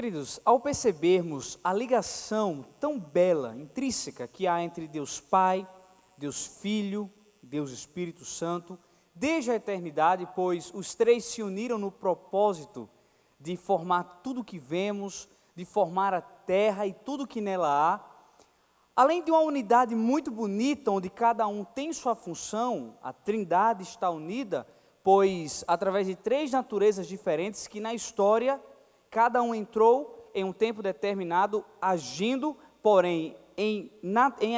Queridos, ao percebermos a ligação tão bela, intrínseca, que há entre Deus Pai, Deus Filho, Deus Espírito Santo, desde a eternidade, pois os três se uniram no propósito de formar tudo o que vemos, de formar a terra e tudo o que nela há, além de uma unidade muito bonita, onde cada um tem sua função, a Trindade está unida, pois através de três naturezas diferentes que na história cada um entrou em um tempo determinado agindo, porém em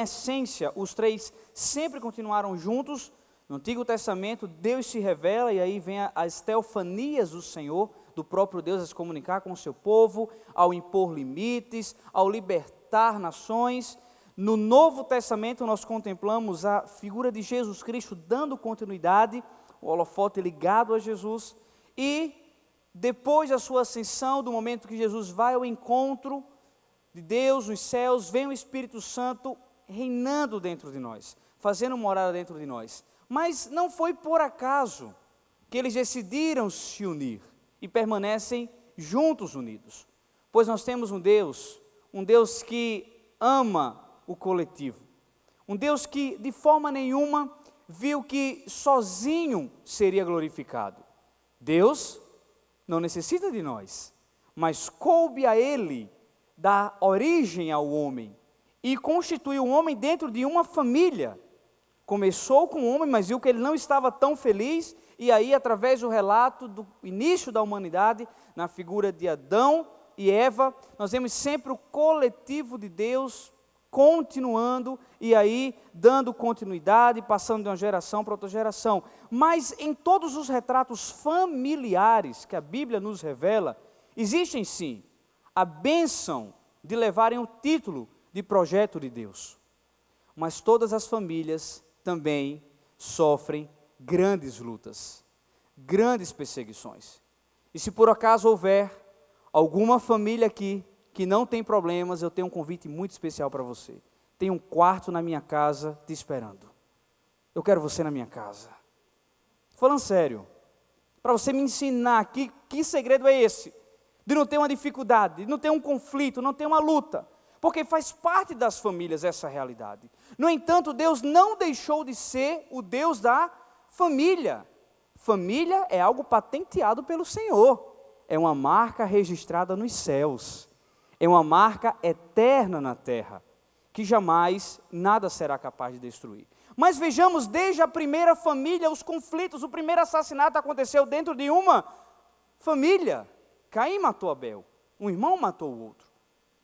essência os três sempre continuaram juntos. No Antigo Testamento Deus se revela e aí vem as teofanias do Senhor, do próprio Deus a se comunicar com o seu povo, ao impor limites, ao libertar nações. No Novo Testamento nós contemplamos a figura de Jesus Cristo dando continuidade, o holofote ligado a Jesus, e depois da sua ascensão, do momento que Jesus vai ao encontro de Deus nos céus, vem o Espírito Santo reinando dentro de nós, fazendo morada dentro de nós. Mas não foi por acaso que eles decidiram se unir e permanecem juntos unidos, pois nós temos um Deus que ama o coletivo, um Deus que de forma nenhuma viu que sozinho seria glorificado. Deus não necessita de nós, mas coube a Ele dar origem ao homem e constituiu o homem dentro de uma família. Começou com o homem, mas viu que ele não estava tão feliz, e aí através do relato do início da humanidade, na figura de Adão e Eva, nós vemos sempre o coletivo de Deus continuando, e aí dando continuidade, passando de uma geração para outra geração. Mas em todos os retratos familiares que a Bíblia nos revela, existem sim a bênção de levarem o título de projeto de Deus. Mas todas as famílias também sofrem grandes lutas, grandes perseguições. E se por acaso houver alguma família aqui que não tem problemas, eu tenho um convite muito especial para você. Tem um quarto na minha casa te esperando. Eu quero você na minha casa. Falando sério, para você me ensinar que segredo é esse, de não ter uma dificuldade, de não ter um conflito, não ter uma luta, porque faz parte das famílias essa realidade. No entanto, Deus não deixou de ser o Deus da família. Família é algo patenteado pelo Senhor, é uma marca registrada nos céus, é uma marca eterna na terra, que jamais nada será capaz de destruir. Mas vejamos, desde a primeira família, os conflitos, o primeiro assassinato aconteceu dentro de uma família. Caim matou Abel, um irmão matou o outro,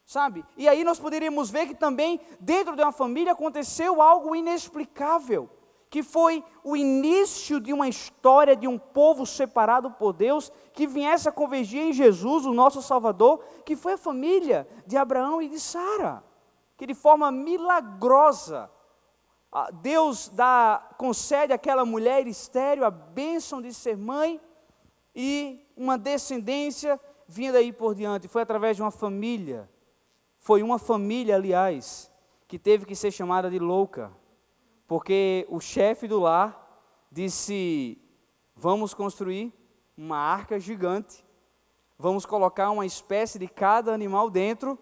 sabe? E aí nós poderíamos ver que também dentro de uma família aconteceu algo inexplicável, que foi o início de uma história de um povo separado por Deus, que viesse a convergir em Jesus, o nosso Salvador, que foi a família de Abraão e de Sara, que de forma milagrosa, Deus concede àquela mulher estéril a bênção de ser mãe, e uma descendência vinda aí por diante. Foi através de uma família, foi uma família, aliás, que teve que ser chamada de louca, porque o chefe do lar disse: vamos construir uma arca gigante, vamos colocar uma espécie de cada animal dentro,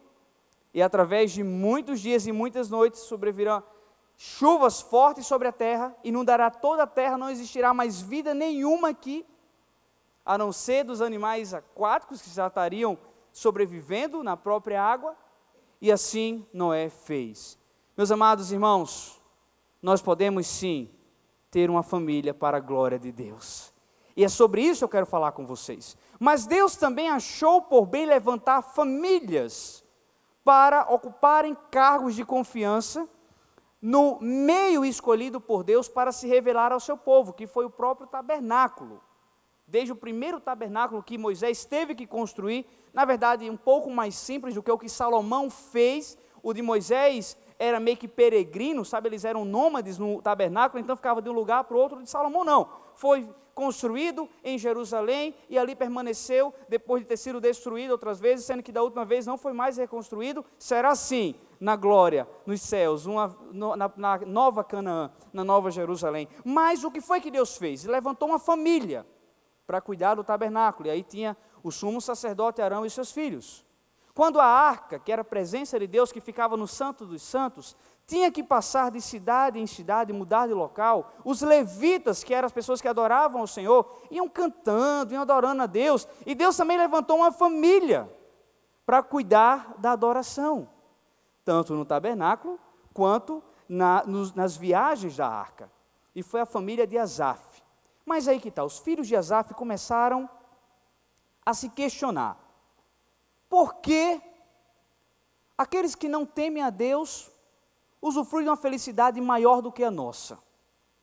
e através de muitos dias e muitas noites sobrevirão chuvas fortes sobre a terra, inundará toda a terra, não existirá mais vida nenhuma aqui, a não ser dos animais aquáticos que já estariam sobrevivendo na própria água. E assim Noé fez. Meus amados irmãos, nós podemos sim ter uma família para a glória de Deus, e é sobre isso que eu quero falar com vocês. Mas Deus também achou por bem levantar famílias para ocuparem cargos de confiança no meio escolhido por Deus para se revelar ao seu povo, que foi o próprio tabernáculo. Desde o primeiro tabernáculo que Moisés teve que construir, na verdade um pouco mais simples do que o que Salomão fez. O de Moisés era meio que peregrino, sabe, eles eram nômades no tabernáculo, então ficava de um lugar para o outro. De Salomão não, foi construído em Jerusalém e ali permaneceu depois de ter sido destruído outras vezes, sendo que da última vez não foi mais reconstruído. Será assim na glória, nos céus, na nova Canaã, na nova Jerusalém. Mas o que foi que Deus fez? Ele levantou uma família para cuidar do tabernáculo, e aí tinha o sumo sacerdote Arão e seus filhos. quando a arca, que era a presença de Deus, que ficava no Santo dos Santos, tinha que passar de cidade em cidade, mudar de local, os levitas, que eram as pessoas que adoravam ao Senhor, iam cantando, iam adorando a Deus, e Deus também levantou uma família para cuidar da adoração, tanto no tabernáculo, quanto nas viagens da arca, e foi a família de Asaf. Mas aí que está, os filhos de Asaf começaram a se questionar, por que aqueles que não temem a Deus usufruem de uma felicidade maior do que a nossa?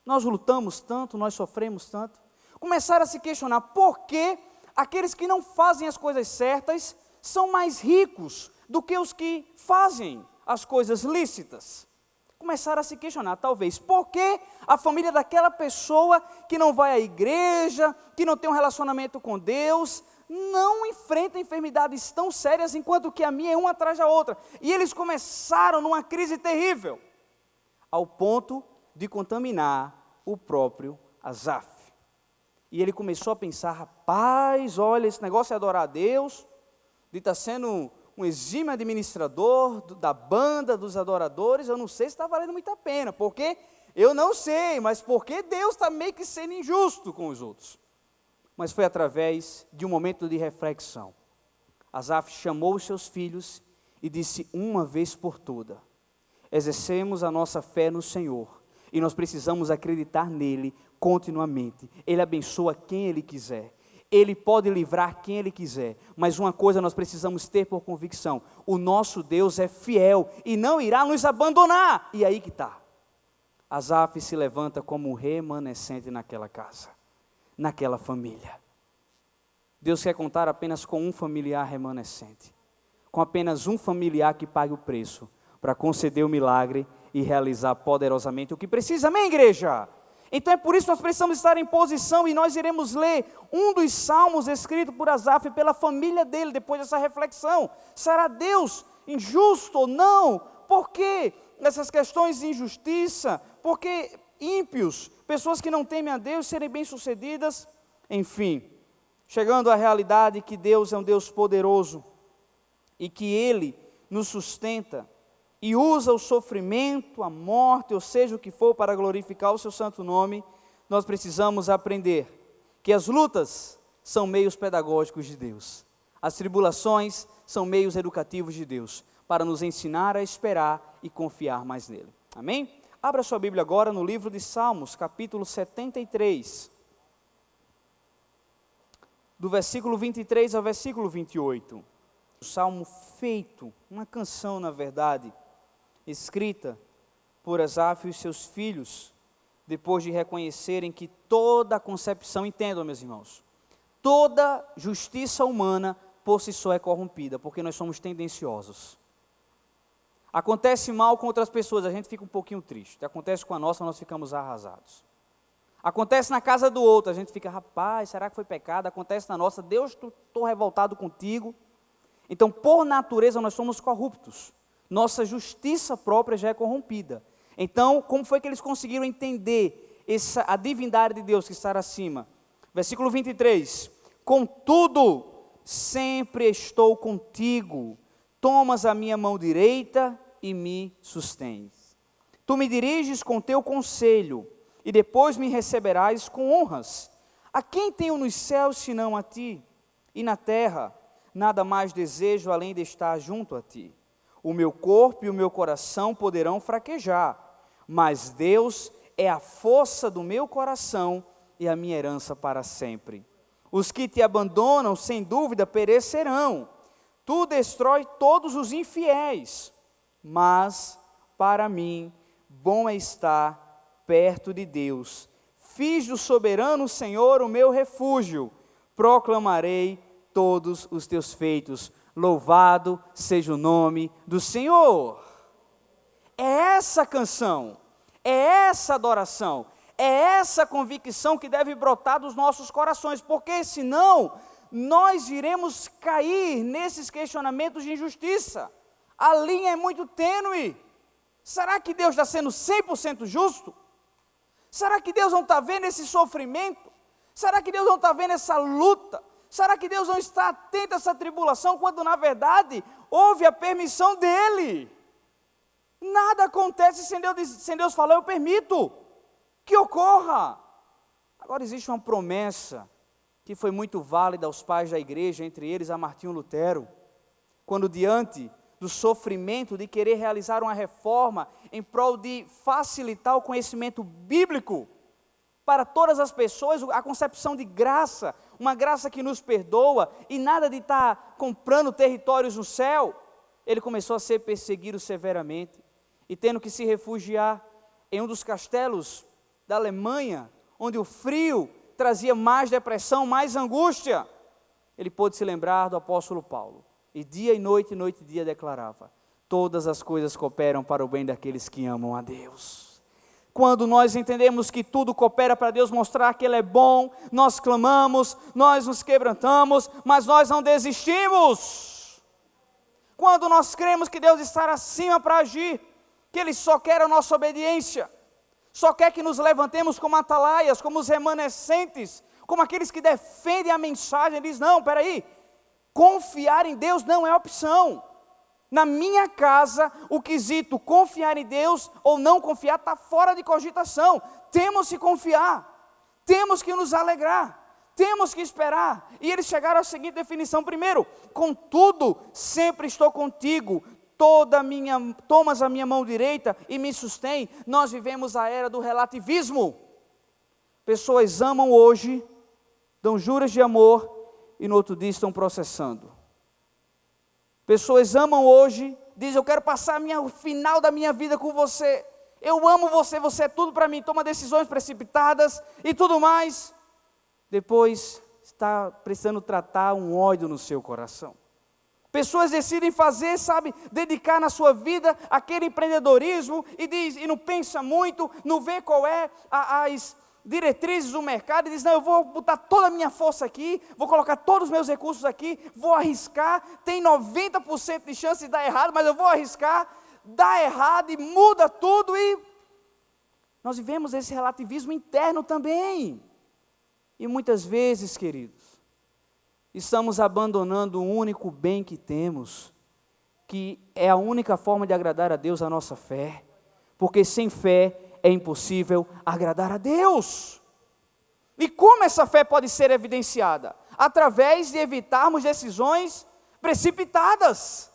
Nós lutamos tanto, nós sofremos tanto. Começaram a se questionar, por que aqueles que não fazem as coisas certas são mais ricos do que os que fazem as coisas lícitas? Começaram a se questionar, talvez, por que a família daquela pessoa que não vai à igreja, que não tem um relacionamento com Deus, não enfrenta enfermidades tão sérias, enquanto que a minha é uma atrás da outra. E eles começaram numa crise terrível, ao ponto de contaminar o próprio Asaf. E ele começou a pensar, rapaz, olha, esse negócio é adorar a Deus, de estar sendo um exímio administrador da banda dos adoradores, eu não sei se está valendo muito a pena, porque eu não sei, mas porque Deus está meio que sendo injusto com os outros. Mas foi através de um momento de reflexão. Asaf chamou os seus filhos e disse, uma vez por toda, exercemos a nossa fé no Senhor, e nós precisamos acreditar nele continuamente. Ele abençoa quem ele quiser, ele pode livrar quem ele quiser, mas uma coisa nós precisamos ter por convicção, o nosso Deus é fiel e não irá nos abandonar. E aí que está, Asaf se levanta como um remanescente naquela casa, naquela família. Deus quer contar apenas com um familiar remanescente, com apenas um familiar que pague o preço para conceder o milagre e realizar poderosamente o que precisa, amém, igreja? Então é por isso que nós precisamos estar em posição, e nós iremos ler um dos salmos escrito por Asaf pela família dele, depois dessa reflexão. Será Deus injusto ou não? Por que essas questões de injustiça? Por que ímpios, pessoas que não temem a Deus, serem bem-sucedidas? Enfim, chegando à realidade que Deus é um Deus poderoso, e que Ele nos sustenta, e usa o sofrimento, a morte, ou seja o que for, para glorificar o seu santo nome, nós precisamos aprender que as lutas são meios pedagógicos de Deus, as tribulações são meios educativos de Deus, para nos ensinar a esperar e confiar mais nele, amém? Abra sua Bíblia agora no livro de Salmos, capítulo 73, do versículo 23 ao versículo 28, o salmo feito, uma canção na verdade, escrita por Asaf e os seus filhos, depois de reconhecerem que toda a concepção, entendam meus irmãos, toda justiça humana por si só é corrompida, porque nós somos tendenciosos. Acontece mal com outras pessoas, a gente fica um pouquinho triste, acontece com a nossa, nós ficamos arrasados. Acontece na casa do outro, a gente fica, rapaz, será que foi pecado? Acontece na nossa, Deus, estou revoltado contigo. Então, por natureza, nós somos corruptos. Nossa justiça própria já é corrompida. Então, como foi que eles conseguiram entender a divindade de Deus que está acima? Versículo 23, contudo, sempre estou contigo, tomas a minha mão direita e me sustens. Tu me diriges com teu conselho, e depois me receberás com honras. A quem tenho nos céus senão a ti? E na terra, nada mais desejo além de estar junto a ti. O meu corpo e o meu coração poderão fraquejar, mas Deus é a força do meu coração e a minha herança para sempre. Os que te abandonam, sem dúvida, perecerão. Tu destrói todos os infiéis, mas para mim, bom é estar perto de Deus. Fiz do soberano Senhor o meu refúgio, proclamarei todos os teus feitos. Louvado seja o nome do Senhor. É essa canção, é essa adoração, é essa convicção que deve brotar dos nossos corações, porque senão nós iremos cair nesses questionamentos de injustiça. A linha é muito tênue. Será que Deus está sendo 100% justo? Será que Deus não está vendo esse sofrimento? Será que Deus não está vendo essa luta? Será que Deus não está atento a essa tribulação, quando na verdade houve a permissão dEle? Nada acontece sem Deus falar, eu permito que ocorra. Agora existe uma promessa que foi muito válida aos pais da igreja, entre eles a Martinho Lutero, quando diante do sofrimento de querer realizar uma reforma em prol de facilitar o conhecimento bíblico para todas as pessoas, a concepção de graça, uma graça que nos perdoa, e nada de estar comprando territórios no céu, ele começou a ser perseguido severamente, e tendo que se refugiar em um dos castelos da Alemanha, onde o frio trazia mais depressão, mais angústia, ele pôde se lembrar do apóstolo Paulo, e dia e noite e dia declarava: todas as coisas cooperam para o bem daqueles que amam a Deus. Quando nós entendemos que tudo coopera para Deus mostrar que Ele é bom, nós clamamos, nós nos quebrantamos, mas nós não desistimos. Quando nós cremos que Deus está acima para agir, que Ele só quer a nossa obediência, só quer que nos levantemos como atalaias, como os remanescentes, como aqueles que defendem a mensagem, diz: não, peraí, confiar em Deus não é opção. Na minha casa, o quesito confiar em Deus ou não confiar está fora de cogitação. Temos que confiar, temos que nos alegrar, temos que esperar. E eles chegaram à seguinte definição: primeiro, contudo, sempre estou contigo, tomas a minha mão direita e me sustém. Nós vivemos a era do relativismo. Pessoas amam hoje, dão juras de amor e no outro dia estão processando. Pessoas amam hoje, dizem: eu quero passar o final da minha vida com você, eu amo você, você é tudo para mim, toma decisões precipitadas e tudo mais. Depois está precisando tratar um ódio no seu coração. Pessoas decidem fazer, dedicar na sua vida aquele empreendedorismo e não pensa muito, não vê qual é as diretrizes do mercado, e diz: não, eu vou botar toda a minha força aqui, vou colocar todos os meus recursos aqui, vou arriscar, tem 90% de chance de dar errado, mas eu vou arriscar, dá errado e muda tudo. E nós vivemos esse relativismo interno também, e muitas vezes, queridos, estamos abandonando o único bem que temos, que é a única forma de agradar a Deus, a nossa fé, porque sem fé é impossível agradar a Deus. E como essa fé pode ser evidenciada? Através de evitarmos decisões precipitadas.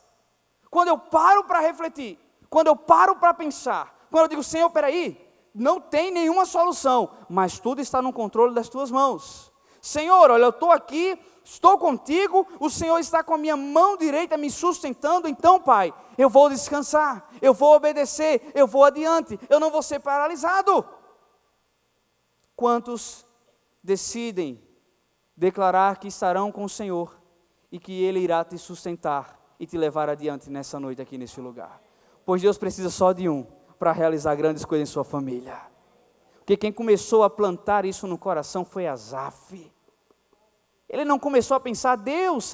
Quando eu paro para refletir, quando eu paro para pensar, quando eu digo: Senhor, peraí, não tem nenhuma solução, mas tudo está no controle das tuas mãos. Senhor, olha, eu estou aqui, estou contigo, o Senhor está com a minha mão direita me sustentando, então, Pai, eu vou descansar, eu vou obedecer, eu vou adiante, eu não vou ser paralisado. Quantos decidem declarar que estarão com o Senhor e que Ele irá te sustentar e te levar adiante nessa noite aqui nesse lugar? Pois Deus precisa só de um para realizar grandes coisas em sua família. Porque quem começou a plantar isso no coração foi Asaf. Ele não começou a pensar: Deus,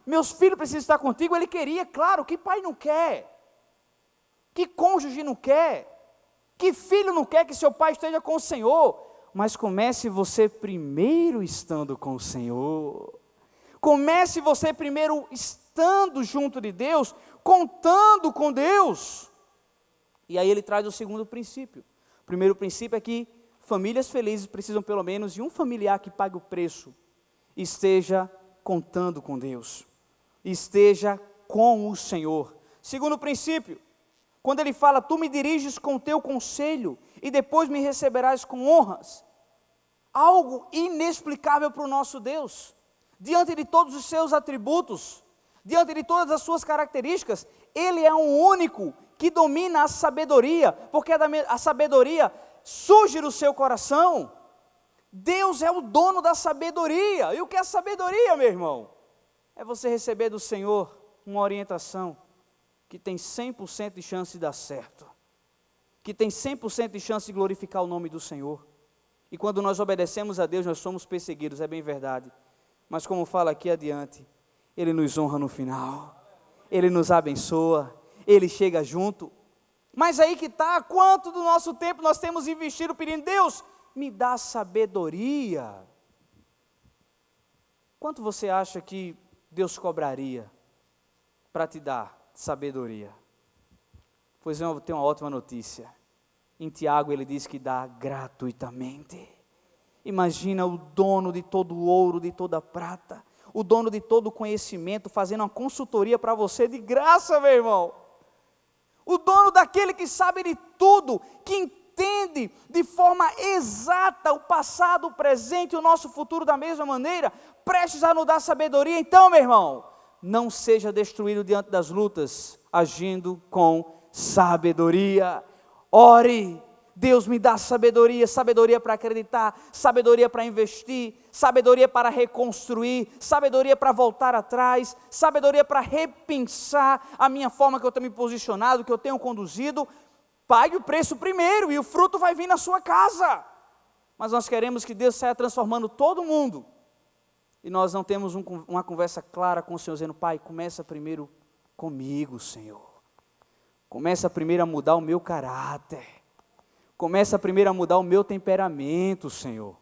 meus filhos precisam estar contigo. Ele queria, claro, que pai não quer? Que cônjuge não quer? Que filho não quer que seu pai esteja com o Senhor? Mas comece você primeiro estando com o Senhor. Comece você primeiro estando junto de Deus, contando com Deus. E aí ele traz o segundo princípio. O primeiro princípio é que famílias felizes precisam pelo menos de um familiar que pague o preço, esteja contando com Deus, esteja com o Senhor. Segundo princípio, quando ele fala: tu me diriges com o teu conselho e depois me receberás com honras, algo inexplicável para o nosso Deus, diante de todos os seus atributos, diante de todas as suas características, Ele é um único que domina a sabedoria, porque a sabedoria surge do seu coração. Deus é o dono da sabedoria. E o que é sabedoria, meu irmão? É você receber do Senhor uma orientação que tem 100% de chance de dar certo, que tem 100% de chance de glorificar o nome do Senhor. E quando nós obedecemos a Deus, nós somos perseguidos, é bem verdade. Mas como fala aqui adiante, Ele nos honra no final, Ele nos abençoa, Ele chega junto. Mas aí que está: quanto do nosso tempo nós temos investido pedindo: Deus, me dá sabedoria. quanto você acha que Deus cobraria para te dar sabedoria? Pois eu tenho uma ótima notícia. Em Tiago ele diz que dá gratuitamente. Imagina o dono de todo o ouro, de toda a prata, o dono de todo o conhecimento, fazendo uma consultoria para você de graça, meu irmão. O dono daquele que sabe de tudo, que entende de forma exata o passado, o presente e o nosso futuro da mesma maneira, prestes a nos dar sabedoria. Então, meu irmão, não seja destruído diante das lutas, agindo com sabedoria. Ore, Deus me dá sabedoria, sabedoria para acreditar, sabedoria para investir, sabedoria para reconstruir, sabedoria para voltar atrás, sabedoria para repensar a minha forma que eu tenho me posicionado, que eu tenho conduzido. Pague o preço primeiro e o fruto vai vir na sua casa. Mas nós queremos que Deus saia transformando todo mundo. E nós não temos uma conversa clara com o Senhor, dizendo: Pai, começa primeiro comigo, Senhor. Começa primeiro a mudar o meu caráter. Começa primeiro a mudar o meu temperamento, Senhor.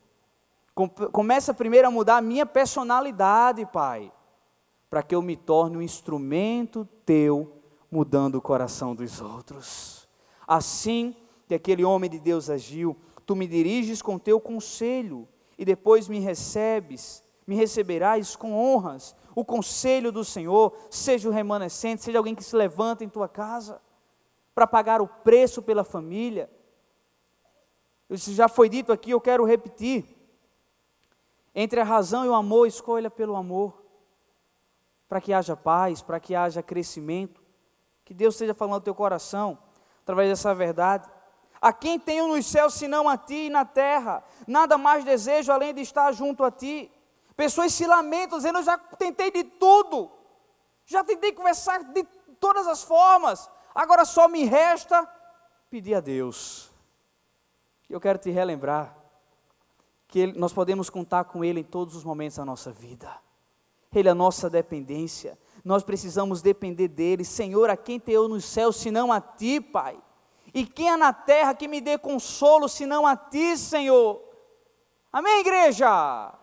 Começa primeiro a mudar a minha personalidade, Pai, para que eu me torne um instrumento Teu, mudando o coração dos outros. Assim que aquele homem de Deus agiu, Tu me diriges com Teu conselho, e depois me receberás com honras. O conselho do Senhor, seja o remanescente, seja alguém que se levanta em tua casa, para pagar o preço pela família. Isso já foi dito aqui, eu quero repetir. Entre a razão e o amor, escolha pelo amor, para que haja paz, para que haja crescimento, que Deus esteja falando ao teu coração, através dessa verdade. A quem tenho nos céus, senão a ti, e na terra, nada mais desejo, além de estar junto a ti. Pessoas se lamentam, dizendo: eu já tentei de tudo, já tentei conversar de todas as formas, agora só me resta pedir a Deus. Eu quero te relembrar que nós podemos contar com Ele em todos os momentos da nossa vida. Ele é a nossa dependência, nós precisamos depender dEle. Senhor, a quem tenho nos céus, senão a Ti, Pai? E quem é na terra que me dê consolo, senão a Ti, Senhor? Amém, igreja?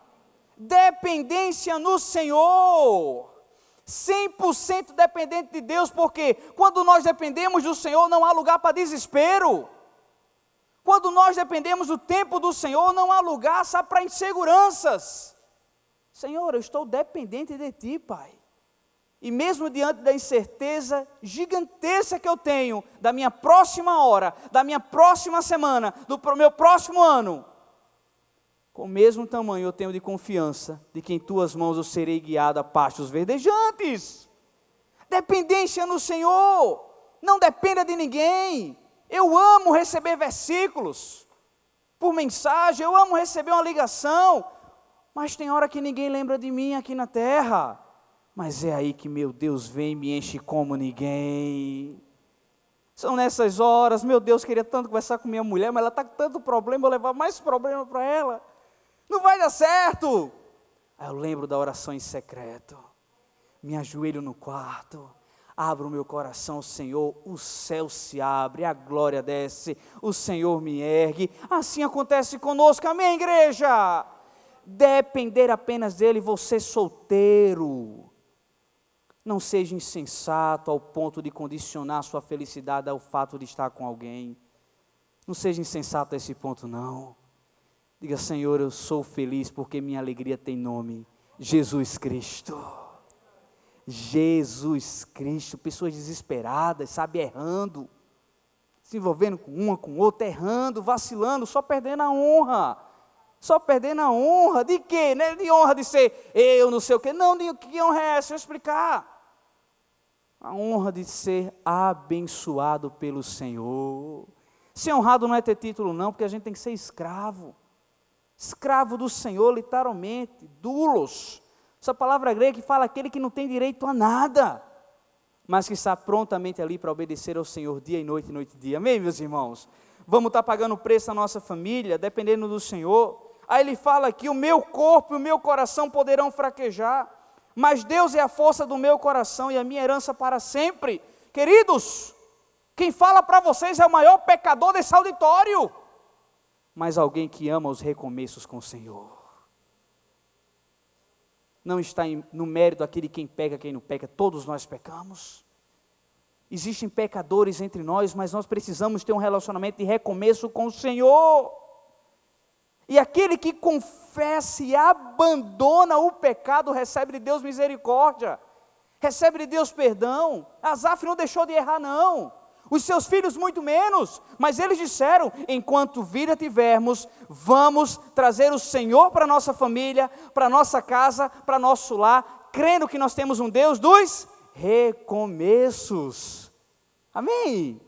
Dependência no Senhor, 100% dependente de Deus, porque quando nós dependemos do Senhor, não há lugar para desespero. Quando nós dependemos do tempo do Senhor, não há lugar, sabe, para inseguranças. Senhor, eu estou dependente de Ti, Pai. E mesmo diante da incerteza gigantesca que eu tenho, da minha próxima hora, da minha próxima semana, do meu próximo ano, com o mesmo tamanho eu tenho de confiança, de que em Tuas mãos eu serei guiado a pastos verdejantes. Dependência no Senhor, não dependa de ninguém. Eu amo receber versículos por mensagem, eu amo receber uma ligação, mas tem hora que ninguém lembra de mim aqui na terra. Mas é aí que meu Deus vem e me enche como ninguém. São nessas horas, meu Deus, queria tanto conversar com minha mulher, mas ela está com tanto problema, eu levar mais problema para ela. Não vai dar certo. Aí eu lembro da oração em secreto, me ajoelho no quarto, abro o meu coração, Senhor, o céu se abre, a glória desce, o Senhor me ergue. Assim acontece conosco, amém, igreja? Depender apenas dEle. Você solteiro, não seja insensato ao ponto de condicionar sua felicidade ao fato de estar com alguém. Não seja insensato a esse ponto, não. Diga: Senhor, eu sou feliz porque minha alegria tem nome, Jesus Cristo. Jesus Cristo. Pessoas desesperadas, sabe, errando, se envolvendo com uma, com outra, errando, vacilando, só perdendo a honra. Só perdendo a honra, de quê? Não é de honra de ser eu não sei o quê, não, de que honra é essa? Deixa eu explicar. A honra de ser abençoado pelo Senhor. Ser honrado não é ter título não, porque a gente tem que ser escravo. Escravo do Senhor, literalmente, doulos. Essa palavra grega que fala aquele que não tem direito a nada, mas que está prontamente ali para obedecer ao Senhor dia e noite e dia. Amém, meus irmãos? Vamos estar pagando preço na nossa família, dependendo do Senhor. Aí ele fala aqui: o meu corpo e o meu coração poderão fraquejar, mas Deus é a força do meu coração e a minha herança para sempre. Queridos, quem fala para vocês é o maior pecador desse auditório, mas alguém que ama os recomeços com o Senhor. não está no mérito daquele quem peca, quem não peca, todos nós pecamos. Existem pecadores entre nós, mas nós precisamos ter um relacionamento de recomeço com o Senhor. E aquele que confessa e abandona o pecado, recebe de Deus misericórdia, recebe de Deus perdão. Asaf não deixou de errar, não. Os seus filhos muito menos, mas eles disseram, enquanto vida tivermos, vamos trazer o Senhor para a nossa família, para a nossa casa, para nosso lar, crendo que nós temos um Deus dos recomeços. Amém?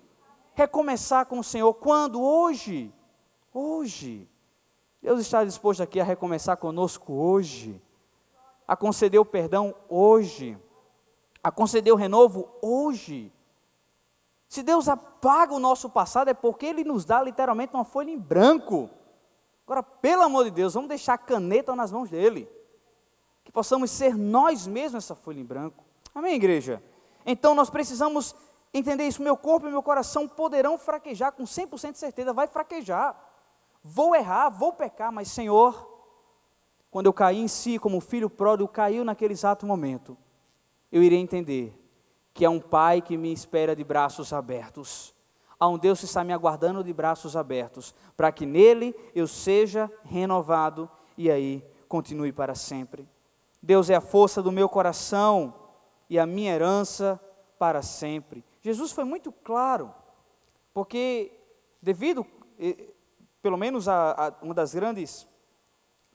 Recomeçar com o Senhor, quando? Hoje. Hoje. Deus está disposto aqui a recomeçar conosco hoje, a conceder o perdão hoje, a conceder o renovo hoje. Se Deus apaga o nosso passado, é porque Ele nos dá literalmente uma folha em branco. Agora, pelo amor de Deus, vamos deixar a caneta nas mãos dEle, que possamos ser nós mesmos essa folha em branco. Amém, igreja? Então nós precisamos entender isso. Meu corpo e meu coração poderão fraquejar, com 100% de certeza, vai fraquejar. Vou errar, vou pecar, mas Senhor, quando eu caí em si, como o filho pródigo caiu naquele exato momento, eu irei entender que há um Pai que me espera de braços abertos, há um Deus que está me aguardando de braços abertos, para que nele eu seja renovado e aí continue para sempre. Deus é a força do meu coração e a minha herança para sempre. Jesus foi muito claro, porque devido, pelo menos a uma das grandes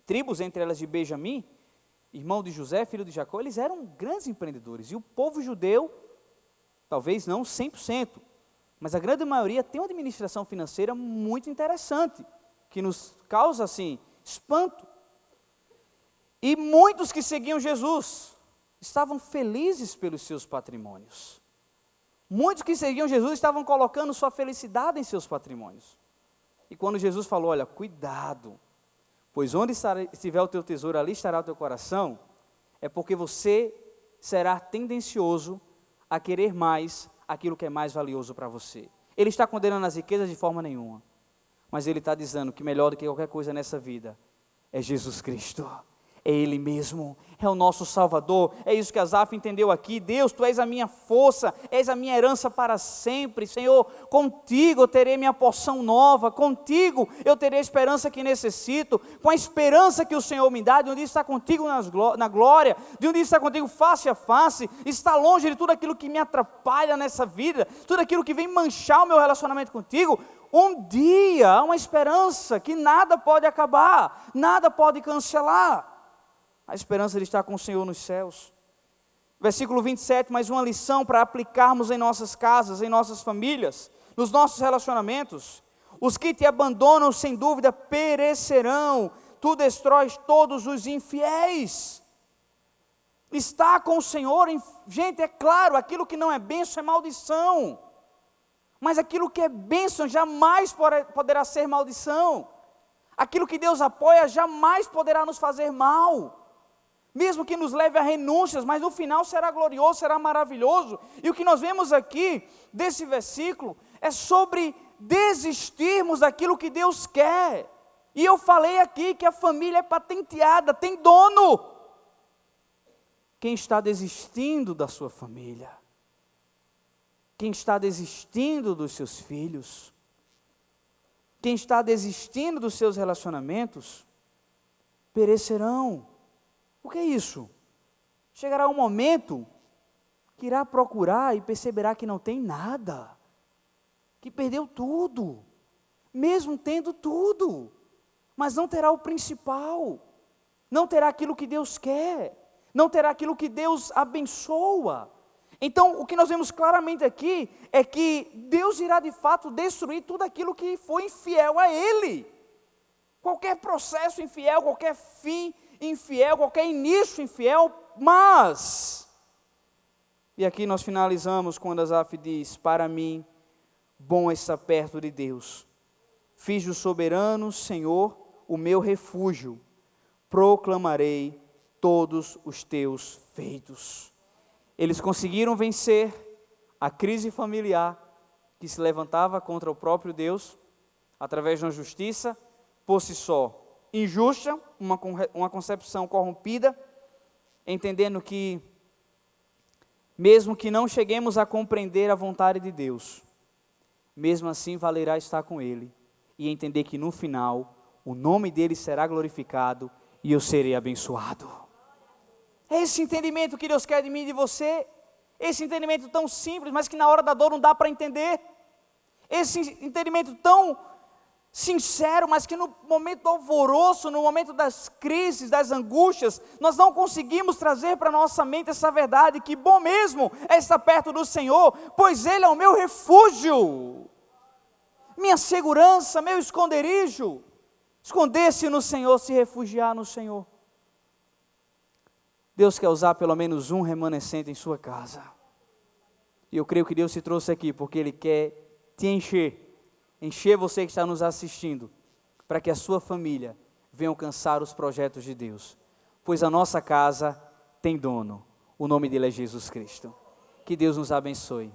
tribos, entre elas de Benjamim, irmão de José, filho de Jacó, eles eram grandes empreendedores, e o povo judeu, talvez não 100%, mas a grande maioria tem uma administração financeira muito interessante, que nos causa, assim, espanto. E muitos que seguiam Jesus estavam felizes pelos seus patrimônios. Muitos que seguiam Jesus estavam colocando sua felicidade em seus patrimônios. E quando Jesus falou, olha, cuidado, pois onde estiver o teu tesouro, ali estará o teu coração, é porque você será tendencioso a querer mais aquilo que é mais valioso para você. Ele está condenando as riquezas de forma nenhuma, mas Ele está dizendo que melhor do que qualquer coisa nessa vida é Jesus Cristo. É Ele mesmo, é o nosso Salvador. É isso que Asaf entendeu aqui. Deus, Tu és a minha força, és a minha herança para sempre. Senhor, contigo eu terei minha porção nova, contigo eu terei a esperança que necessito, com a esperança que o Senhor me dá, de um dia estar contigo na glória, de um dia estar contigo face a face, estar longe de tudo aquilo que me atrapalha nessa vida, tudo aquilo que vem manchar o meu relacionamento contigo. Um dia, há uma esperança que nada pode acabar, nada pode cancelar. A esperança de estar com o Senhor nos céus. Versículo 27, mais uma lição para aplicarmos em nossas casas, em nossas famílias, nos nossos relacionamentos. Os que te abandonam, sem dúvida, perecerão. Tu destróis todos os infiéis. Estar com o Senhor, gente, é claro, aquilo que não é bênção é maldição. Mas aquilo que é bênção jamais poderá ser maldição. Aquilo que Deus apoia jamais poderá nos fazer mal. Mesmo que nos leve a renúncias, mas no final será glorioso, será maravilhoso. E o que nós vemos aqui, desse versículo, é sobre desistirmos daquilo que Deus quer. E eu falei aqui que a família é patenteada, tem dono. Quem está desistindo da sua família? Quem está desistindo dos seus filhos? Quem está desistindo dos seus relacionamentos? Perecerão. O que é isso? Chegará um momento que irá procurar e perceberá que não tem nada, que perdeu tudo, mesmo tendo tudo, mas não terá o principal, não terá aquilo que Deus quer, não terá aquilo que Deus abençoa. Então, o que nós vemos claramente aqui é que Deus irá de fato destruir tudo aquilo que foi infiel a Ele. Qualquer processo infiel, qualquer fim infiel, qualquer início infiel, mas, e aqui nós finalizamos quando Asaf diz, para mim, bom é estar perto de Deus, fiz do soberano Senhor o meu refúgio, proclamarei todos os teus feitos. Eles conseguiram vencer a crise familiar que se levantava contra o próprio Deus, através de uma justiça, por si só, injusta, uma concepção corrompida, entendendo que, mesmo que não cheguemos a compreender a vontade de Deus, mesmo assim valerá estar com Ele e entender que no final o nome dEle será glorificado e eu serei abençoado. É esse entendimento que Deus quer de mim e de você, esse entendimento tão simples, mas que na hora da dor não dá para entender, esse entendimento tão sincero, mas que no momento do alvoroço, no momento das crises, das angústias, nós não conseguimos trazer para a nossa mente essa verdade, que bom mesmo é estar perto do Senhor, pois Ele é o meu refúgio, minha segurança, meu esconderijo. Esconder-se no Senhor, se refugiar no Senhor. Deus quer usar pelo menos um remanescente em sua casa. E eu creio que Deus te trouxe aqui porque Ele quer te encher você que está nos assistindo, para que a sua família venha alcançar os projetos de Deus. Pois a nossa casa tem dono. O nome dele é Jesus Cristo. Que Deus nos abençoe.